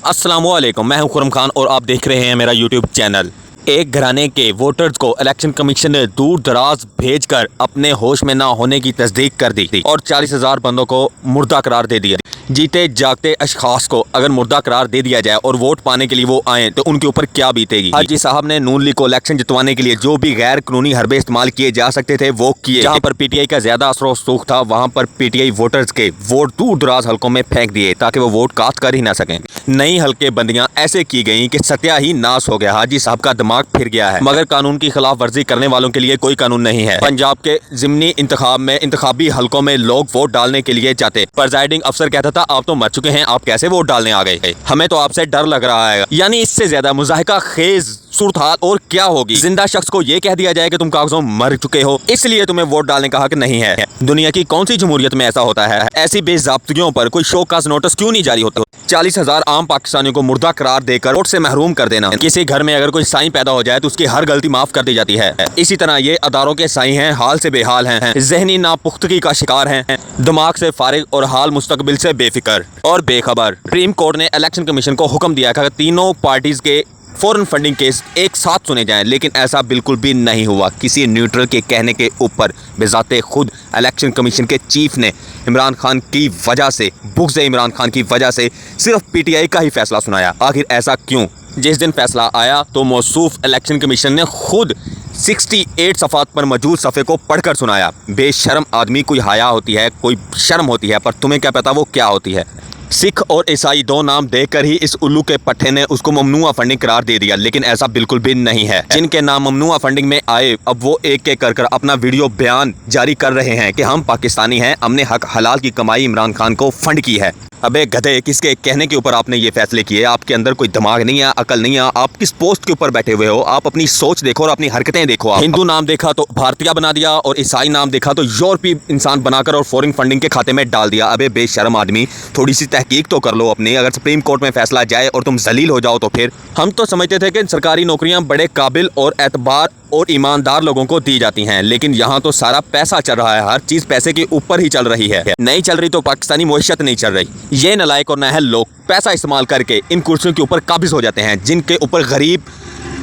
अस्सलामुअलैकुम, मैं हूं खुरम खान और आप देख रहे हैं मेरा यूट्यूब चैनल। एक घराने के वोटर्स को इलेक्शन कमीशन ने दूर दराज भेजकर अपने होश में ना होने की तस्दीक कर दी और 40,000 बंदों को मुर्दा करार दे दिया। जीते जागते अशखास को अगर मुर्दा करार दे दिया जाए और वोट पाने के लिए वो आए तो उनके ऊपर क्या बीतेगी। हाजी साहब ने नून लीग को इलेक्शन जितवाने के लिए जो भी गैर कानूनी हरबे इस्तेमाल किए जा सकते थे वो किए। जहाँ पर पीटीआई का ज्यादा असर सूख था वहाँ पर पीटीआई वोटर्स के वोट दूर दराज हल्कों में फेंक दिए ताकि वो वोट कास्ट कर ही ना सकें। नई हल्के बंदियां ऐसे की गई कि सत्या ही नाश हो गया। हाजी साहब का दिमाग फिर गया है, मगर कानून की खिलाफ वर्जी करने वालों के लिए कोई कानून नहीं है। पंजाब के जिमनी इंतखाब में इंतखाबी हल्कों में लोग वोट डालने के लिए जाते, प्रिजाइडिंग अफसर कहता था आप तो मर चुके हैं, आप कैसे वोट डालने आ गए, हमें तो आपसे डर लग रहा है। यानी इससे ज्यादा मुजाहिका खेज सूरत हाल और क्या होगी। जिंदा शख्स को ये कह दिया जाए कि तुम कागजों मर चुके हो इसलिए तुम्हें वोट डालने का हक नहीं है। दुनिया की कौन सी जमहूरियत में ऐसा होता है? ऐसी बेज़ाब्तियों पर कोई शोकाज नोटिस क्यों नहीं जारी होता? 40,000 आम पाकिस्तानियों को मुर्दा करार देकर वोट से महरूम कर देना। किसी घर में अगर कोई साईं पैदा हो जाए तो उसकी हर गलती माफ कर दी जाती है। इसी तरह ये अदारों के साईं हैं, हाल से बेहाल हैं, जहनी नापुख्तगी का शिकार हैं, दिमाग से फारिग और हाल मुस्तकबिल से बेफिक्र और बेखबर। सुप्रीम कोर्ट ने इलेक्शन कमीशन को हुक्म दिया था कि तीनों पार्टीज के फॉरेन फंडिंग केस एक साथ सुने जाएं, लेकिन ऐसा बिल्कुल भी नहीं हुआ। किसी न्यूट्रल के कहने के ऊपर बेजाते खुद इलेक्शन कमीशन के चीफ ने इमरान खान की वजह से, बुग़्ज़ इमरान खान की वजह से सिर्फ पीटीआई का ही फैसला सुनाया। आखिर ऐसा क्यों? जिस दिन फैसला आया तो मौसूफ इलेक्शन कमीशन ने खुद 68 सफ़ात पर मौजूद सफ़े को पढ़कर सुनाया। बेशर्म आदमी, कोई हया होती है, कोई शर्म होती है, पर तुम्हें क्या पता वो क्या होती है। सिख और ईसाई दो नाम देकर ही इस उल्लू के पट्टे ने उसको ममनुआ फंडिंग करार दे दिया, लेकिन ऐसा बिल्कुल भी नहीं है। जिनके नाम ममनुआ फंडिंग में आए अब वो एक एक कर अपना वीडियो बयान जारी कर रहे हैं कि हम पाकिस्तानी हैं, हमने हक हलाल की कमाई इमरान खान को फंड की है। अबे गधे, किसके कहने के ऊपर आपने ये फैसले किए? आपके अंदर कोई दिमाग नहीं है, अकल नहीं है, आप किस पोस्ट के ऊपर बैठे हुए हो? आप अपनी सोच देखो और अपनी हरकतें देखो। आप हिंदू नाम देखा तो भारतीय बना दिया और ईसाई नाम देखा तो यूरोपीय इंसान बनाकर और फॉरेन फंडिंग के खाते में डाल दिया। अबे बेशर्म आदमी, थोड़ी सी तहकीक तो कर लो अपनी। अगर सुप्रीम कोर्ट में फैसला जाए और तुम जलील हो जाओ तो फिर हम तो समझते थे कि सरकारी नौकरियां बड़े काबिल और एतबार और ईमानदार लोगों को दी जाती हैं, लेकिन यहाँ तो सारा पैसा चल रहा है, हर चीज पैसे के ऊपर ही चल रही है। नहीं चल रही तो पाकिस्तानी मुआशरत नहीं चल रही। ये नालायक और नाअहल लोग पैसा इस्तेमाल करके इन कुर्सियों के ऊपर काबिज हो जाते हैं, जिनके ऊपर गरीब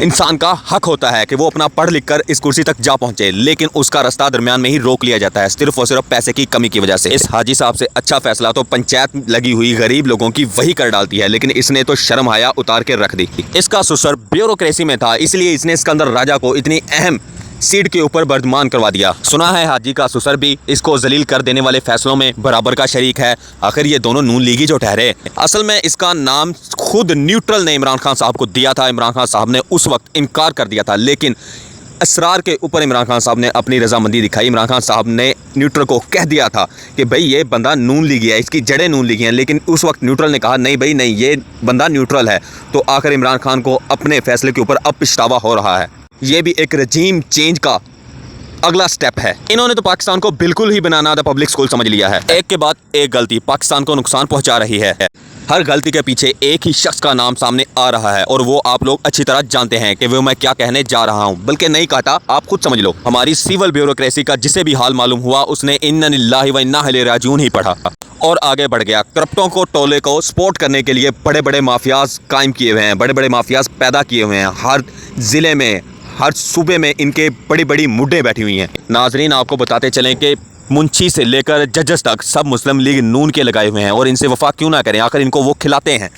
इंसान का हक होता है कि वो अपना पढ़ लिख कर इस कुर्सी तक जा पहुंचे, लेकिन उसका रास्ता दरमियान में ही रोक लिया जाता है सिर्फ और सिर्फ पैसे की कमी की वजह से। इस हाजी साहब से अच्छा फैसला तो पंचायत लगी हुई गरीब लोगों की वही कर डालती है, लेकिन इसने तो शर्म हया उतार के रख दी। इसका सुसर ब्यूरोक्रेसी में था, इसलिए इसने सिकंदर राजा को इतनी अहम सीट के ऊपर बर्दमान करवा दिया। सुना है हाजी का ससुर भी इसको जलील कर देने वाले फैसलों में बराबर का शरीक है। आखिर ये दोनों नून लीगी जो ठहरे, असल में इसका नाम खुद न्यूट्रल ने इमरान खान साहब को दिया था। इमरान खान साहब ने उस वक्त इनकार कर दिया था, लेकिन असरार के ऊपर इमरान खान साहब ने अपनी रजामंदी दिखाई। इमरान खान साहब ने न्यूट्रल को कह दिया था कि भाई ये बंदा नून लीगी है, इसकी जड़ें नून लीगी हैं, लेकिन उस वक्त न्यूट्रल ने कहा नहीं भाई नहीं, ये बंदा न्यूट्रल है। तो आखिर इमरान खान को अपने फैसले के ऊपर अब पछतावा हो रहा है। ये भी एक रजीम चेंज का अगला स्टेप है। इन्होंने तो पाकिस्तान को बिल्कुल ही बनाना द पब्लिक स्कूल समझ लिया है। एक के बाद एक गलती पाकिस्तान को नुकसान पहुंचा रही है। हर गलती के पीछे एक ही शख्स का नाम सामने आ रहा है और वो आप लोग अच्छी तरह जानते हैं कि वो मैं क्या कहने जा रहा हूँ, बल्कि नहीं कहता, आप खुद समझ लो। हमारी सिविल ब्यूरोक्रेसी का जिसे भी हाल मालूम हुआ उसने इन्ना लिल्लाहि व इन्ना इलैहि राजिऊन ही पढ़ा और आगे बढ़ गया। करप्टों को, टोले को सपोर्ट करने के लिए बड़े बड़े माफियाज कायम किए हुए हैं, बड़े बड़े माफियाज पैदा किए हुए हैं। हर जिले में, हर सूबे में इनके बड़ी बड़ी मुड्ढें बैठी हुई हैं। नाजरीन, आपको बताते चलें कि मुंशी से लेकर जजेस तक सब मुस्लिम लीग नून के लगाए हुए हैं और इनसे वफा क्यों ना करें, आखिर इनको वो खिलाते हैं।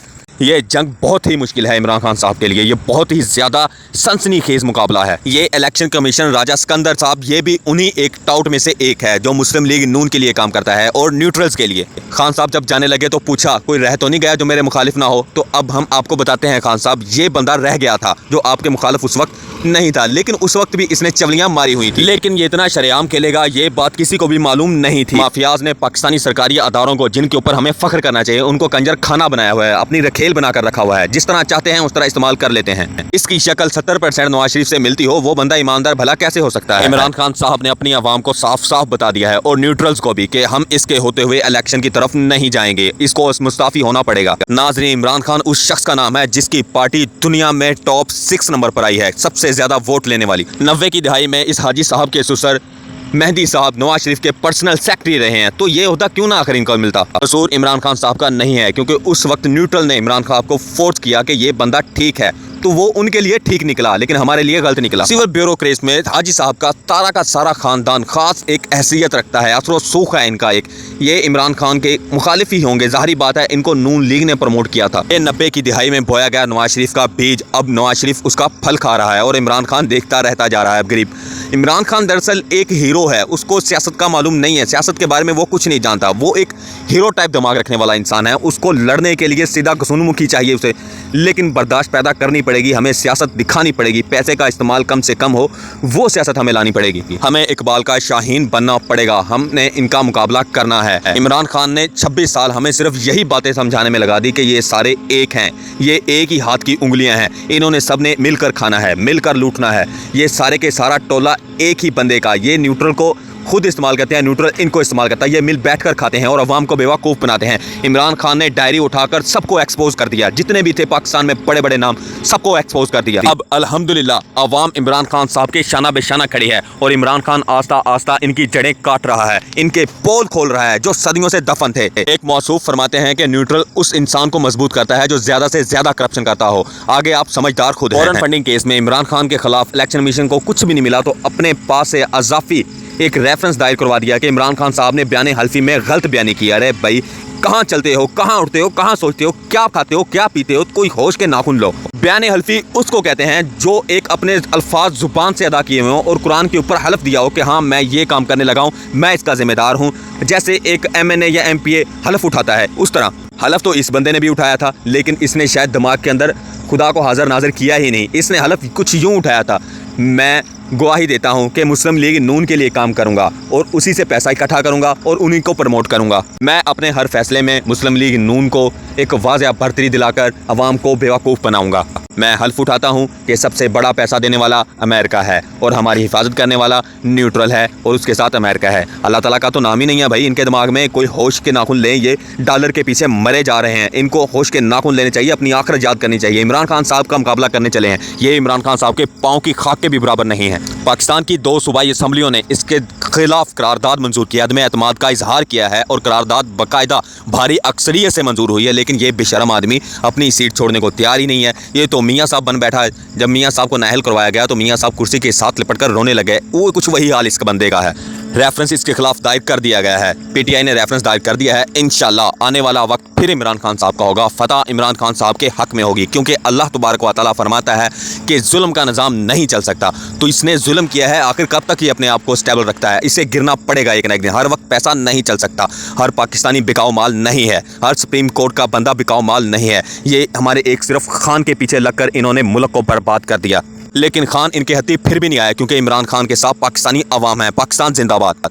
ये जंग बहुत ही मुश्किल है इमरान खान साहब के लिए, ये बहुत ही ज़्यादा सनसनीखेज मुकाबला है। ये इलेक्शन कमीशन राजा सिकंदर साहब, ये भी उन्हीं एक टाउट में से एक है जो मुस्लिम लीग नून के लिए काम करता है और न्यूट्रल्स के लिए। खान साहब जब जाने लगे तो पूछा कोई रह तो नहीं गया जो मेरे मुखालिफ ना हो? तो अब हम आपको बताते हैं खान साहब, ये बंदा रह गया था जो आपके मुखालिफ उस वक्त नहीं था, लेकिन उस वक्त भी इसने चवलियां मारी हुई थी। लेकिन ये इतना शरेआम खेलेगा ये बात किसी को भी मालूम नहीं थी। माफियाज ने पाकिस्तानी सरकारी अदारों को, जिनके ऊपर हमें फख्र करना चाहिए, उनको कंजर खाना बनाया हुआ है, अपनी रखेल बनाकर रखा हुआ है। जिस तरह चाहते हैं उस तरह इस्तेमाल कर लेते हैं। इसकी शक्ल 70% नवाज शरीफ से मिलती हो, वो बंदा ईमानदार भला कैसे हो सकता है? इमरान खान साहब ने अपनी आवाम को साफ साफ बता दिया है और न्यूट्रल्स को भी कि हम इसके होते हुए इलेक्शन की तरफ नहीं जाएंगे, इसको मुस्ताफी होना पड़ेगा। नाज़रीन, इमरान खान उस शख्स का नाम है जिसकी पार्टी दुनिया में टॉप 6 नंबर पर आई है, सबसे ज्यादा वोट लेने वाली। 90 की दहाई में इस हाजी साहब के ससुर मेहदी साहब नवाज शरीफ के पर्सनल सेक्रेटरी रहे हैं, तो ये होता क्यों ना आखिर इनको मिलता। कसूर इमरान खान साहब का नहीं है, क्योंकि उस वक्त न्यूट्रल ने इमरान खान को फोर्स किया कि ये बंदा ठीक है, तो वो उनके लिए ठीक निकला, लेकिन हमारे लिए गलत निकला। सिविल ब्यूरोक्रेट में हाजी साहब का सारा खानदान खास एक हैसियत रखता है, असर सूख है इनका एक। ये इमरान खान के मुखालिफ ही होंगे, जाहिर बात है, इनको नून लीग ने प्रमोट किया था। ये 90 की दिहाई में बोया गया नवाज शरीफ का बीज, अब नवाज शरीफ उसका फल खा रहा है और इमरान खान देखता रहता जा रहा है गरीब। इमरान खान दरअसल एक हीरो है, उसको सियासत का मालूम नहीं है, सियासत के बारे में वो कुछ नहीं जानता। वो एक हीरो टाइप दिमाग रखने वाला इंसान है, उसको लड़ने के लिए सीधा घसूनमुखी चाहिए उसे, लेकिन बर्दाश्त पैदा करनी पड़ेगी, हमें सियासत दिखानी पड़ेगी, पैसे का इस्तेमाल कम से कम हो, वो सियासत हमें लानी पड़ेगी। हमें इकबाल का शाहीन बनना पड़ेगा, हमने इनका मुकाबला करना है। इमरान खान ने 26 साल हमें सिर्फ यही बातें समझाने में लगा दी कि ये सारे एक हैं, ये एक ही हाथ की उंगलियां हैं, इन्होंने सबने मिलकर खाना है, मिलकर लूटना है, ये सारे के सारा टोला एक ही बंदे का। ये न्यूट्रल को खुद इस्तेमाल करते हैं, न्यूट्रल इनको इस्तेमाल करता है, ये मिल बैठकर खाते हैं और अवाम को बेवकूफ़ बनाते हैं। इमरान खान ने डायरी उठाकर सबको एक्सपोज कर दिया, जितने भी थे पाकिस्तान में बड़े बड़े नाम, सबको एक्सपोज कर दिया। अब अल्हम्दुलिल्लाह अवाम इमरान खान साहब के शाना बेशाना खड़ी है और इमरान खान आस्ता आस्ता इनकी जड़ें काट रहा है, इनके पोल खोल रहा है जो सदियों से दफन थे। एक मौसूफ फरमाते हैं कि न्यूट्रल उस इंसान को मजबूत करता है जो ज्यादा से ज्यादा करप्शन करता हो। आगे आप समझदार खुद हैं। फॉरेन फंडिंग केस में इमरान खान के खिलाफ इलेक्शन कमीशन को कुछ भी नहीं मिला, तो अपने पास से अजाफी एक रेफरेंस दायर करवा दिया कि इमरान खान साहब ने बयान हल्फी में गलत बयानी किया। अरे भाई, कहाँ चलते हो, कहाँ उठते हो, कहाँ सोचते हो, क्या खाते हो, क्या पीते हो, कोई होश के नाखून लो। बयान हल्फी उसको कहते हैं जो एक अपने अल्फाज जुबान से अदा किए हुए हो और कुरान के ऊपर हलफ दिया हो कि हाँ मैं ये काम करने लगा हूँ, मैं इसका जिम्मेदार हूँ। जैसे एक MNA या MPA हलफ उठाता है, उस तरह हलफ तो इस बंदे ने भी उठाया था, लेकिन इसने शायद दिमाग के अंदर खुदा को हाजिर नाजिर किया ही नहीं। इसने हलफ कुछ यूँ उठाया था, मैं गवाही देता हूं कि मुस्लिम लीग नून के लिए काम करूंगा और उसी से पैसा इकट्ठा करूंगा और उन्हीं को प्रमोट करूंगा। मैं अपने हर फैसले में मुस्लिम लीग नून को एक वाज़ेह बढ़तरी दिलाकर अवाम को बेवकूफ़ बनाऊंगा। मैं हल्फ उठाता हूं कि सबसे बड़ा पैसा देने वाला अमेरिका है और हमारी हिफाजत करने वाला न्यूट्रल है और उसके साथ अमेरिका है। अल्लाह ताला का तो नाम ही नहीं है भाई इनके दिमाग में। कोई होश के नाखून लें, ये डॉलर के पीछे मरे जा रहे हैं, इनको होश के नाखून लेने चाहिए, अपनी आखिरत याद करनी चाहिए। इमरान खान साहब का मुकाबला करने चले हैं, ये इमरान खान साहब के पाँव की खाक के भी बराबर नहीं है। पाकिस्तान की 2 सूबाई असम्बलियों ने इसके खिलाफ करारदाद मंजूर किया, अदम एतमाद का इजहार किया है और करारदाद बाकायदा भारी अक्सरियत से मंजूर हुई है, लेकिन ये बेशरम आदमी अपनी सीट छोड़ने को तैयार ही नहीं है। ये तो मियाँ साहब बन बैठा है। जब मियाँ साहब को नाहल करवाया गया तो मियाँ साहब कुर्सी के साथ लिपट कर रोने लगे। वो कुछ वही हाल इस बंदे का है। रेफरेंस इसके खिलाफ दायर कर दिया गया है, PTI ने रेफरेंस दायर कर दिया है। इंशाल्लाह आने वाला वक्त फिर इमरान खान साहब का होगा, फतह इमरान खान साहब के हक में होगी, क्योंकि अल्लाह तबारक व तआला फरमाता है कि जुल्म का निज़ाम नहीं चल सकता। तो इसने जुल्म किया है, आखिर कब तक ये अपने आप को स्टेबल रखता है? इसे गिरना पड़ेगा एक ना एक दिन। हर वक्त पैसा नहीं चल सकता, हर पाकिस्तानी बिकाऊ माल नहीं है, हर सुप्रीम कोर्ट का बंदा बिकाऊ माल नहीं है। ये हमारे एक सिर्फ खान के पीछे लगकर इन्होंने मुल्क को बर्बाद कर दिया, लेकिन खान इनके हत्ती फिर भी नहीं आया, क्योंकि इमरान खान के साथ पाकिस्तानी अवाम है। पाकिस्तान जिंदाबाद।